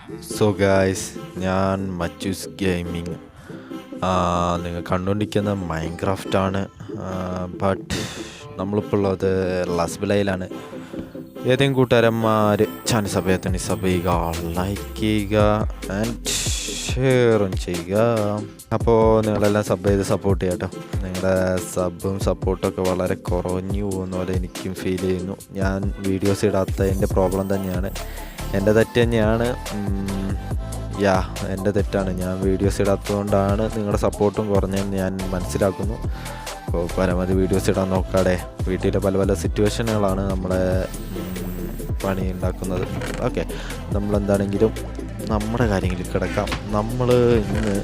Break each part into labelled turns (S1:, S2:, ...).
S1: So guys, ഞാൻ മച്ചൂസ് gaming. നിങ്ങൾ കണ്ടുകൊണ്ടിരിക്കുന്ന മൈൻക്രാഫ്റ്റാണ്. ബട്ട് നമ്മളിപ്പോൾ ഉള്ളത് ലസ്ബിലയിലാണ്. ഏതെങ്കിലും കൂട്ടുകാരന്മാർ ചാനൽ സമയത്തിന് സബ് ചെയ്യുക, ലൈക്ക് ചെയ്യുക ആൻഡ് ഷെയറും ചെയ്യുക. അപ്പോൾ നിങ്ങളെല്ലാം സബ് ചെയ്ത് സപ്പോർട്ട് ചെയ്യാം കേട്ടോ. നിങ്ങളുടെ സബും സപ്പോർട്ടൊക്കെ വളരെ കുറഞ്ഞു പോകുന്ന പോലെ എനിക്കും ഫീൽ ചെയ്യുന്നു. ഞാൻ വീഡിയോസ് ഇടാത്തതിൻ്റെ പ്രോബ്ലം തന്നെയാണ്, എൻ്റെ തെറ്റ് തന്നെയാണ്. എൻ്റെ തെറ്റാണ്. ഞാൻ വീഡിയോസ് ഇടാത്തതുകൊണ്ടാണ് നിങ്ങളുടെ സപ്പോർട്ടും കുറഞ്ഞതെന്ന് ഞാൻ മനസ്സിലാക്കുന്നു. അപ്പോൾ പരമാവധി വീഡിയോസ് ഇടാൻ നോക്കാടെ. വീട്ടിലെ പല പല സിറ്റുവേഷനുകളാണ് നമ്മളെ പണി ഉണ്ടാക്കുന്നത്. ഓക്കെ, നമ്മളെന്താണെങ്കിലും നമ്മുടെ കാര്യങ്ങളിൽ കിടക്കാം. നമ്മൾ ഇന്ന്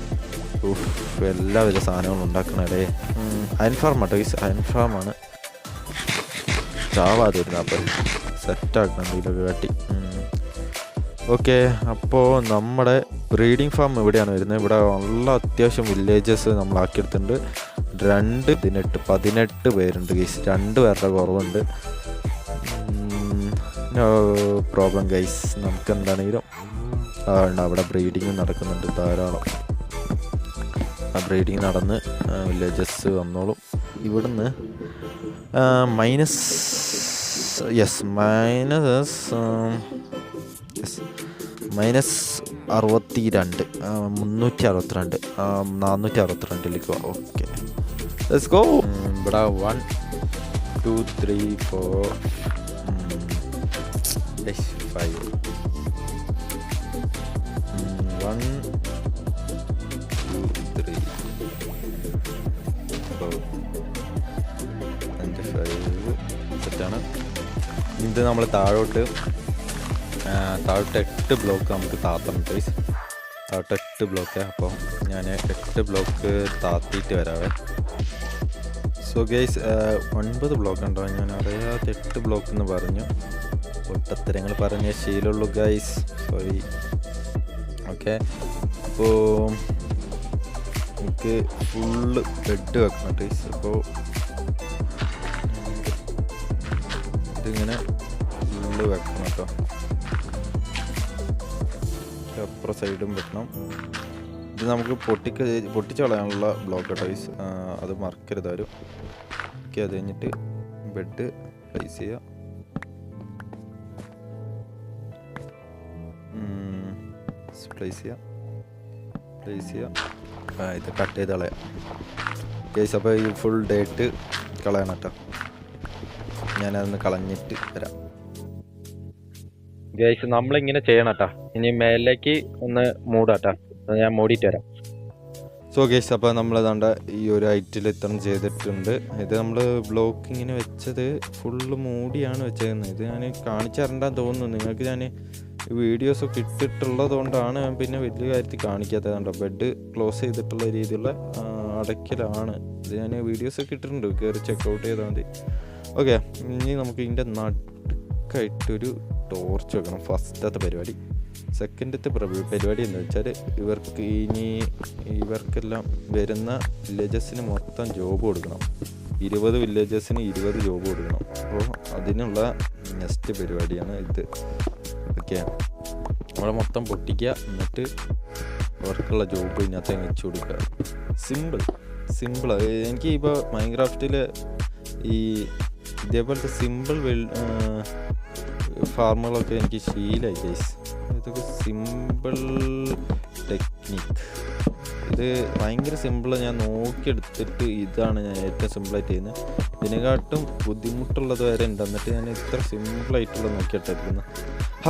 S1: എല്ലാവിധ സാധനങ്ങളും ഉണ്ടാക്കണേ. അയൺ ഫാം ആട്ടോ, അയൺ ഫാമാണ്. ചാവാതെ വരുന്ന അപ്പം സെറ്റാക്കണം എന്തെങ്കിലുമൊക്കെ കാട്ടി. ഓക്കെ, അപ്പോൾ നമ്മുടെ ബ്രീഡിംഗ് ഫാം ഇവിടെയാണ് വരുന്നത്. ഇവിടെ നല്ല അത്യാവശ്യം വില്ലേജസ് നമ്മളാക്കിയെടുത്തിട്ടുണ്ട്. 18 പേരുണ്ട് ഗൈസ്. 2 പേരുടെ കുറവുണ്ട്. No problem guys. നമുക്ക് എന്താണെങ്കിലും അവിടെ ബ്രീഡിങ് നടക്കുന്നുണ്ട് ധാരാളം. ആ ബ്രീഡിങ് നടന്ന് വില്ലേജസ് വന്നോളും. ഇവിടുന്ന് -62 362 462ലേക്ക് പോവാം. Okay, let's go. ഇവിടെ 1 2 3 4 5 1 2 3 4 5 സെറ്റാണ്. ഇത് നമ്മൾ താഴോട്ട് 8 ബ്ലോക്ക് നമുക്ക് താത്തണം ഗൈസ്. താഴോട്ട് 8 ബ്ലോക്ക്. അപ്പോൾ ഞാൻ 8 ബ്ലോക്ക് താത്തിയിട്ട് വരാവേ. സോ ഗൈസ്, 9 ബ്ലോക്ക് ഉണ്ടോ? ഞാൻ അറിയാത്ത 8 ബ്ലോക്ക് എന്ന് പറഞ്ഞു. പൊട്ടത്തരങ്ങൾ പറഞ്ഞ ശീലമുള്ളൂ ഗൈസ്, സോറി. ഓക്കെ, അപ്പോൾ എനിക്ക് ഫുള്ള് ബെഡ് വെക്കണം ഗൈസ്. അപ്പോൾ ഇതിങ്ങനെ ഫുള്ള് വെക്കണം കേട്ടോ. അപ്പുറം സൈഡും വെക്കണം. ഇത് നമുക്ക് പൊട്ടിച്ച് കളയാനുള്ള ബ്ലോക്ക് കേട്ടോ ഗൈസ്, അത് മറക്കരുത് ആരും. ഓക്കെ, അത് കഴിഞ്ഞിട്ട് ബെഡ് പ്ലേസ് ചെയ്യുക. പ്ലേസ് ചെയ്യുക. ഇത് കട്ട് ചെയ്ത് കളയാം ഗൈസ്. അപ്പോൾ ഈ ഫുൾ ഡേറ്റ് കളയണം കേട്ടോ. ഞാനതൊന്ന് കളഞ്ഞിട്ട് വരാം ഗൈസ്. നമ്മളിങ്ങനെ ചെയ്യണം കേട്ടോ. ഇനി മേലേക്ക് ഒന്ന് മൂടാട്ടോ. ഞാൻ മൂടിയിട്ട് വരാം. സോ ഗൈസ്, അപ്പോൾ നമ്മളതാണ്ട് ഈ ഒരു ഹൈറ്റിൽ ഇത്രയും ചെയ്തിട്ടുണ്ട്. ഇത് നമ്മൾ ബ്ലോക്ക് ഇങ്ങനെ വെച്ചത് ഫുള്ള് മൂടിയാണ് വെച്ചേക്കുന്നത്. ഇത് ഞാൻ കാണിച്ചു തരണ്ടാന്ന് തോന്നുന്നു നിങ്ങൾക്ക്. ഞാൻ വീഡിയോസൊക്കെ ഇട്ടിട്ടുള്ളത് കൊണ്ടാണ് ഞാൻ പിന്നെ വലിയ കാര്യത്തിൽ കാണിക്കാത്തത്. കണ്ടോ, ബെഡ് ക്ലോസ് ചെയ്തിട്ടുള്ള രീതിയിലുള്ള അടയ്ക്കലാണ്. ഇത് ഞാൻ വീഡിയോസൊക്കെ ഇട്ടിട്ടുണ്ട്, കയറി ചെക്കൗട്ട് ചെയ്താൽ മതി. ഓക്കെ, ഇനി നമുക്ക് ഇതിൻ്റെ നടുക്കായിട്ടൊരു ടോർച്ച് വെക്കണം. ഫസ്റ്റത്തെ പരിപാടി. സെക്കൻഡത്തെ പരിപാടി എന്ന് വെച്ചാൽ ഇവർക്കെല്ലാം വരുന്ന വില്ലേജസിന് മൊത്തം ജോബ് കൊടുക്കണം. 20 വില്ലേജസിന് 20 ജോബ് കൊടുക്കണം. അപ്പോൾ അതിനുള്ള നെക്സ്റ്റ് പരിപാടിയാണ് ഇത്. ഓക്കെ, നമ്മളെ മൊത്തം പൊട്ടിക്കുക, എന്നിട്ട് അവർക്കുള്ള ജോബ് ഇതിനകത്ത് വെച്ച് കൊടുക്കുക. സിമ്പിൾ. എനിക്ക് ഇപ്പോൾ മൈൻക്രാഫ്റ്റിൽ ഈ ഇതേപോലത്തെ സിമ്പിൾ ഫാർമുകളൊക്കെ എനിക്ക് ശീലമായി ഗൈസ്. ഇതൊക്കെ സിമ്പിൾ ടെക്നിക്ക്. ഇത് ഭയങ്കര സിമ്പിൾ. ഞാൻ നോക്കിയെടുത്തിട്ട് ഇതാണ് ഞാൻ ഏറ്റവും സിമ്പിളായിട്ട് ചെയ്യുന്നത്. ഇതിനെക്കാട്ടും ബുദ്ധിമുട്ടുള്ളത് വരെ ഉണ്ട്. എന്നിട്ട് ഞാൻ ഇത്ര സിമ്പിളായിട്ടുള്ളത് നോക്കിയിട്ടെടുക്കുന്നത്.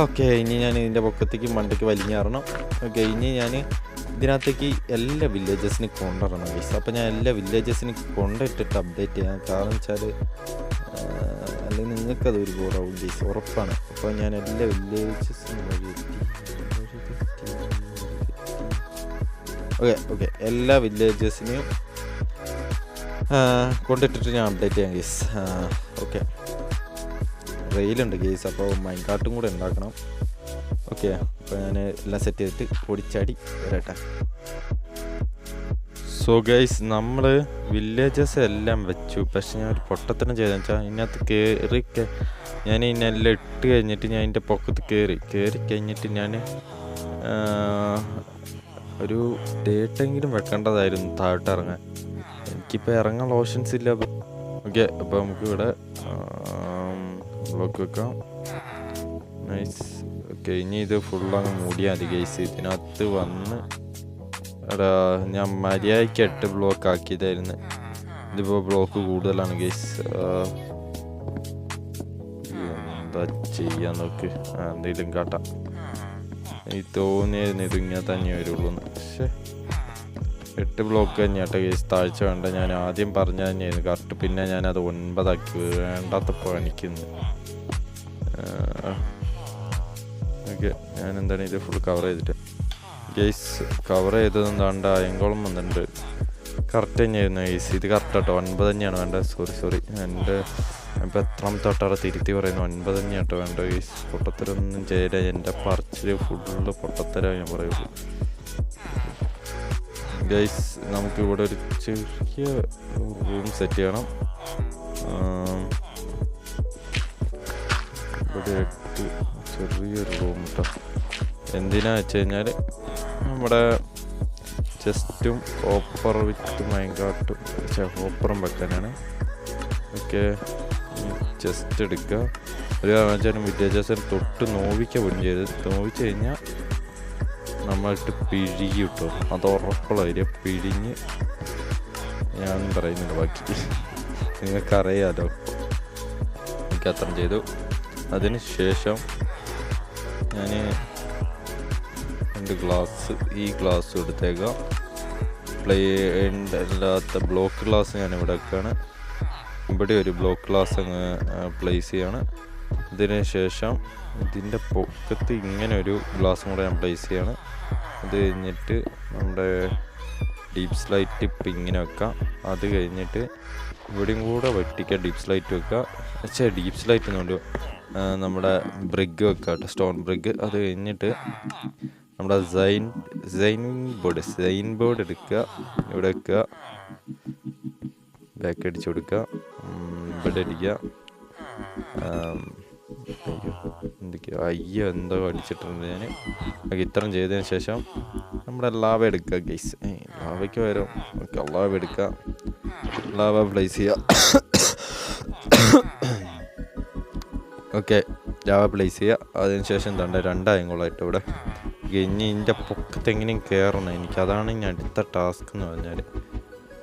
S1: ഓക്കെ, ഇനി ഞാൻ ഇതിൻ്റെ പൊക്കത്തേക്ക് മണ്ടയ്ക്ക് വലിഞ്ഞാറണം. ഓക്കെ, ഇനി ഞാൻ ഇതിനകത്തേക്ക് എല്ലാ വില്ലേജസിനും കൊണ്ടുവരണം ഗൈസ്. അപ്പോൾ ഞാൻ എല്ലാ വില്ലേജസിനും കൊണ്ടിട്ടിട്ട് അപ്ഡേറ്റ് ചെയ്യാം. കാരണം വെച്ചാൽ അല്ലെങ്കിൽ നിങ്ങൾക്കത് ഒരു ബോറാവും ഗൈസ്, ഉറപ്പാണ്. അപ്പോൾ ഞാൻ എല്ലാ വില്ലേജസിനും ഓക്കെ എല്ലാ വില്ലേജസിനെയും കൊണ്ടിട്ടിട്ട് ഞാൻ അപ്ഡേറ്റ് ചെയ്യാം ഗൈസ്. Okay, റെയിലുണ്ട് guys. അപ്പോൾ മൈൻകാർട്ടും കൂടെ ഉണ്ടാക്കണം. ഓക്കെ, അപ്പോൾ ഞാൻ എല്ലാം സെറ്റ് ചെയ്തിട്ട് പൊടിച്ചാടി വരട്ടെ. സോ ഗൈസ്, നമ്മൾ വില്ലേജസ് എല്ലാം വെച്ചു. പക്ഷെ ഞാൻ ഒരു പൊട്ടത്തരം ചെയ്തെന്ന് വെച്ചാൽ ഇതിനകത്ത് ഞാൻ ഇതിനെല്ലാം ഇട്ട് കഴിഞ്ഞിട്ട് ഞാൻ ഇതിൻ്റെ പൊക്കത്ത് കയറി കഴിഞ്ഞിട്ട് ഞാൻ ഒരു ഡേറ്റെങ്കിലും വെക്കേണ്ടതായിരുന്നു താഴോട്ട് ഇറങ്ങാൻ. എനിക്കിപ്പോൾ ഇറങ്ങാനുള്ള ഓപ്ഷൻസ് ഇല്ല. ഓക്കെ, അപ്പോൾ നമുക്ക് ഇവിടെ ബ്ലോക്ക് വെക്കാം. നൈസ്. ഓക്കെ, ഇനി ഇത് ഫുള്ളങ്ങ് മൂടിയാൽ മതി ഗൈസ്. ഇതിനകത്ത് വന്ന് എടാ ഞാൻ മര്യാദയ്ക്ക് 8 ബ്ലോക്ക് ആക്കിയതായിരുന്നു. ഇതിപ്പോൾ ബ്ലോക്ക് കൂടുതലാണ് ഗൈസ്. എന്താ ചെയ്യാൻ നോക്ക്, എന്തെങ്കിലും കാട്ടാം. എനിക്ക് തോന്നിയായിരുന്നു ഇത് ഇങ്ങനെ തന്നെ വരുള്ളൂ എന്ന്. പക്ഷേ 8 ബ്ലോക്ക് തന്നെയാട്ടെ ഗൈസ്. താഴ്ച വേണ്ട, ഞാൻ ആദ്യം പറഞ്ഞ തന്നെയായിരുന്നു കറക്റ്റ്. പിന്നെ ഞാനത് 9 ആക്കി, വേണ്ടാത്തപ്പോൾ എനിക്കുന്നു. ഓക്കെ, ഞാൻ എന്താണ് ഇത് ഫുൾ കവർ ചെയ്തിട്ട് ഗൈസ്. കവർ ചെയ്തത് എന്താണ്ട് അയങ്കോളം വന്നിട്ടുണ്ട്. കറക്റ്റ് തന്നെയായിരുന്നു ഗൈസ്. ഇത് കറക്റ്റ് കേട്ടോ, 9 തന്നെയാണ് വേണ്ടത്. സോറി എൻ്റെ ഇപ്പോൾ എത്രാമത്തെ തൊട്ടാണ് തിരുത്തി പറയുന്നു. 9 തന്നെയാട്ടോ വേണ്ട ഗൈസ്. പൊട്ടത്തരൊന്നും ചെയ്യില്ല. എൻ്റെ പറച്ചിൽ ഫുള്ള് പൊട്ടത്തരം ഞാൻ പറയുള്ളൂ ഗൈസ്. നമുക്ക് ഇവിടെ ഒരു ചെറിയ റൂം സെറ്റ് ചെയ്യണം. ഇവിടെ 8 ചെറിയൊരു റൂം കേട്ടോ. എന്തിനാ വെച്ച് കഴിഞ്ഞാൽ നമ്മുടെ ചെസ്റ്റും ഹോപ്പർ വിത്ത് മൈൻകാർട്ടും ഹോപ്പറും വെക്കാനാണ്. ഓക്കെ, ചെസ്റ്റ് എടുക്കുക. ഒരു കാരണവശാലും വിദ്യാഭ്യാസം തൊട്ട് നോവിക്കുക പോലും ചെയ്ത്. നോവിച്ച് കഴിഞ്ഞാൽ നമ്മളിട്ട് പിഴിഞ്ഞ് കിട്ടും. അത് ഉറപ്പുള്ള കാര്യം. പിഴിഞ്ഞ് ഞാൻ പറയുന്നില്ല ബാക്കി, നിങ്ങൾക്കറിയാലോ. എനിക്ക് അത്ര ചെയ്തു. അതിന് ശേഷം ഞാൻ 2 ഗ്ലാസ്, ഈ ഗ്ലാസ് എടുത്തേക്കാം. അല്ലാത്ത ബ്ലോക്ക് ഗ്ലാസ് ഞാൻ ഇവിടെ വെക്കുകയാണ്. ഇവിടെ ഒരു ബ്ലോക്ക് ഗ്ലാസ് അങ്ങ് പ്ലേസ് ചെയ്യാണ്. ഇതിന് ശേഷം ഇതിൻ്റെ പൊക്കത്ത് ഇങ്ങനെ ഒരു ഗ്ലാസും കൂടെ ഞാൻ പ്ലേസ് ചെയ്യാണ്. അത് കഴിഞ്ഞിട്ട് നമ്മുടെ ഡീപ്പ് സ്ലൈറ്റ് ടിപ്പ് ഇങ്ങനെ വെക്കാം. അത് കഴിഞ്ഞിട്ട് ഇവിടെയും കൂടെ വെട്ടിക്കുക, ഡീപ്പ് സ്ലൈറ്റ് വെക്കുക. പക്ഷേ ഡീപ്പ് സ്ലൈറ്റ് എന്നുകൊണ്ട് നമ്മുടെ ബ്രിഗ് വെക്കുക കേട്ടോ, സ്റ്റോൺ ബ്രിഗ്. അത് കഴിഞ്ഞിട്ട് നമ്മുടെ സൈൻ ബോർഡ് എടുക്കുക, ഇവിടെ വെക്കുക, ബാക്ക് അടിച്ചു കൊടുക്കുക, ഇവിടെ അടിക്കുക. എന്തൊക്കെയോ എന്തോ അടിച്ചിട്ടുണ്ട് ഞാൻ. ഇത്രയും ചെയ്തതിന് ശേഷം നമ്മുടെ ലാവ എടുക്കുക ഗൈസ്. ലാവയ്ക്ക് വരും. ഓക്കെ, ലാവ എടുക്കുക, ലാവ പ്ലേസ് ചെയ്യുക. ഓക്കെ, ലാവ പ്ലേസ് ചെയ്യുക. അതിനുശേഷം എന്താണ് 2 ആയങ്ങളായിട്ട് ഇവിടെ. ഇനി ഇതിൻ്റെ പൊക്കത്ത് എങ്ങനെയും കയറണം എനിക്ക്. അതാണ് ഇനി അടുത്ത ടാസ്ക് എന്ന് പറഞ്ഞാൽ.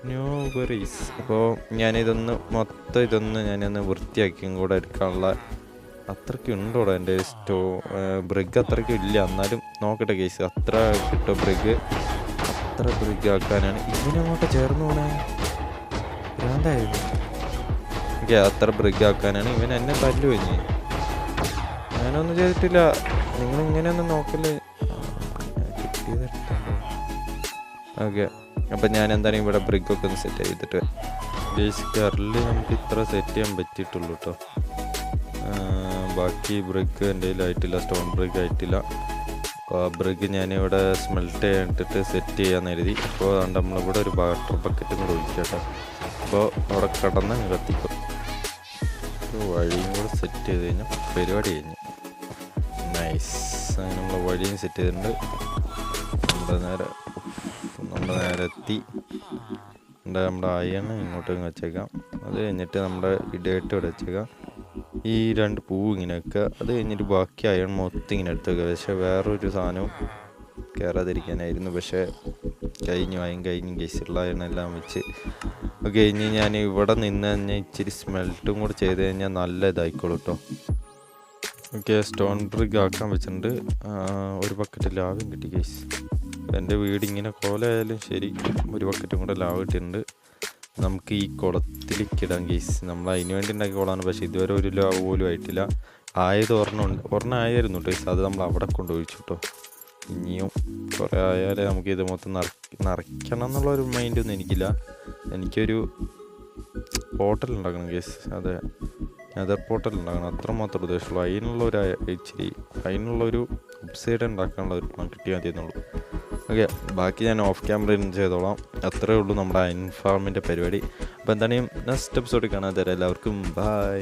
S1: New worries. അപ്പോൾ ഞാനിതൊന്ന് ഞാനൊന്ന് വൃത്തിയാക്കിയും കൂടെ എടുക്കാനുള്ള അത്രയ്ക്ക് ഉണ്ടോടെ എൻ്റെ ബ്രിഗ് അത്രയ്ക്കും ഇല്ല. എന്നാലും നോക്കട്ടെ കേസ്, അത്ര കിട്ടും ബ്രിഗ്. അത്ര ബ്രിഗ് ആക്കാനാണ്. ഇവനങ്ങോട്ട് ചേർന്ന് പോണേ ഭ്രാന്തായിരുന്നു. ഓക്കെ, അത്ര ബ്രിഗ് ആക്കാനാണ്. ഇവൻ എന്നെ തല്ലു കഴിഞ്ഞ്. ഞാനൊന്നും ചെയ്തിട്ടില്ല. നിങ്ങളിങ്ങനെയൊന്നും നോക്കല്ലേ. ഓക്കെ, അപ്പം ഞാൻ എന്താണ് ഇവിടെ ബ്രിഗൊക്കെ ഒന്ന് സെറ്റ് ചെയ്തിട്ട് ബേസിക്കറിൽ നമുക്ക് ഇത്ര സെറ്റ് ചെയ്യാൻ പറ്റിയിട്ടുള്ളൂ കേട്ടോ. ബാക്കി ബ്രിഗ് എൻ്റെ കയ്യിലായിട്ടില്ല, സ്റ്റോൺ ബ്രിഗ് ആയിട്ടില്ല. അപ്പോൾ ആ ബ്രിഗ് ഞാനിവിടെ സ്മെൽറ്റ് ചെയ്തിട്ട് സെറ്റ് ചെയ്യാമെന്ന് കരുതി. അപ്പോൾ അതുകൊണ്ട് നമ്മളിവിടെ ഒരു വാട്ടർ ബക്കറ്റും കൂടെ ഒഴിക്കാം കേട്ടോ. അപ്പോൾ അവിടെ കടന്ന് കത്തിക്കും. വഴിയും കൂടെ സെറ്റ് ചെയ്ത് കഴിഞ്ഞാൽ പരിപാടി കഴിഞ്ഞു. നൈസ്. അങ്ങനെ നമ്മൾ വഴിയും സെറ്റ് ചെയ്തിട്ടുണ്ട്. നമ്മുടെ നേരെ എത്തി. നമ്മുടെ അയൺ ഇങ്ങോട്ട് വെച്ചേക്കാം. അത് കഴിഞ്ഞിട്ട് നമ്മുടെ ഇടയിട്ട് ഇവിടെ വെച്ചേക്കാം. ഈ 2 പൂവ് ഇങ്ങനെ വെക്കുക. അത് കഴിഞ്ഞിട്ട് ബാക്കി അയൺ മൊത്തം ഇങ്ങനെ എടുത്ത് വെക്കുക. പക്ഷേ വേറൊരു സാധനവും കയറാതിരിക്കാനായിരുന്നു. പക്ഷേ അയൺ കഴിഞ്ഞ് ഗൈസുള്ള അയണെല്ലാം വെച്ച്. ഓക്കെ, ഇനി ഞാൻ ഇവിടെ നിന്ന് കഴിഞ്ഞാൽ ഇച്ചിരി സ്മെൽറ്റും കൂടെ ചെയ്ത് കഴിഞ്ഞാൽ നല്ല ഇതായിക്കോളൂ കേട്ടോ. ഓക്കെ, സ്റ്റോൺ ബ്രിഗ് ആക്കാൻ വെച്ചിട്ടുണ്ട്. ഒരു ബക്കറ്റ് ലാവും കിട്ടി ഗൈസ്. എൻ്റെ വീട് ഇങ്ങനെ കോലായാലും ശരി, ഒരു ബക്കറ്റും കൂടെ ലാവ് കിട്ടിയിട്ടുണ്ട്. നമുക്ക് ഈ കുളത്തിലേക്ക് ഇടാം ഗൈസ്. നമ്മൾ അതിന് വേണ്ടി ഉണ്ടാക്കിയ കുളമാണ്. പക്ഷേ ഇതുവരെ ഒരു ലാവ് പോലും ആയിട്ടില്ല. ആയത് ഒരെണ്ണം ആയിരുന്നു ഗൈസ്. അത് നമ്മൾ അവിടെ കൊണ്ടുപോയിച്ചു കേട്ടോ. ഇനിയും കുറേ ആയാലേ നമുക്ക് ഇത് മൊത്തം നിറയ്ക്കണം എന്നുള്ളൊരു മൈൻഡൊന്നും എനിക്കില്ല. എനിക്കൊരു പോർട്ടൽ ഉണ്ടാക്കണം ഗൈസ്. അതെ, നെതർ പോർട്ടൽ ഉണ്ടാക്കണം, അത്രമാത്രം ഉദ്ദേശമുള്ളൂ. അതിനുള്ളൊരു വെബ്സൈറ്റ് ഉണ്ടാക്കാനുള്ള ഒരു കിട്ടിയാൽ മതിയെന്നുള്ളൂ. ഓക്കെ, ബാക്കി ഞാൻ ഓഫ് ക്യാമറ ചെയ്തോളാം. അത്രേ ഉള്ളൂ നമ്മുടെ അയൺ ഫാമിൻ്റെ പരിപാടി. അപ്പോൾ എന്താണെങ്കിലും നെക്സ്റ്റ് എപ്പിസോഡിൽ കാണാൻ തരാം. എല്ലാവർക്കും ബൈ.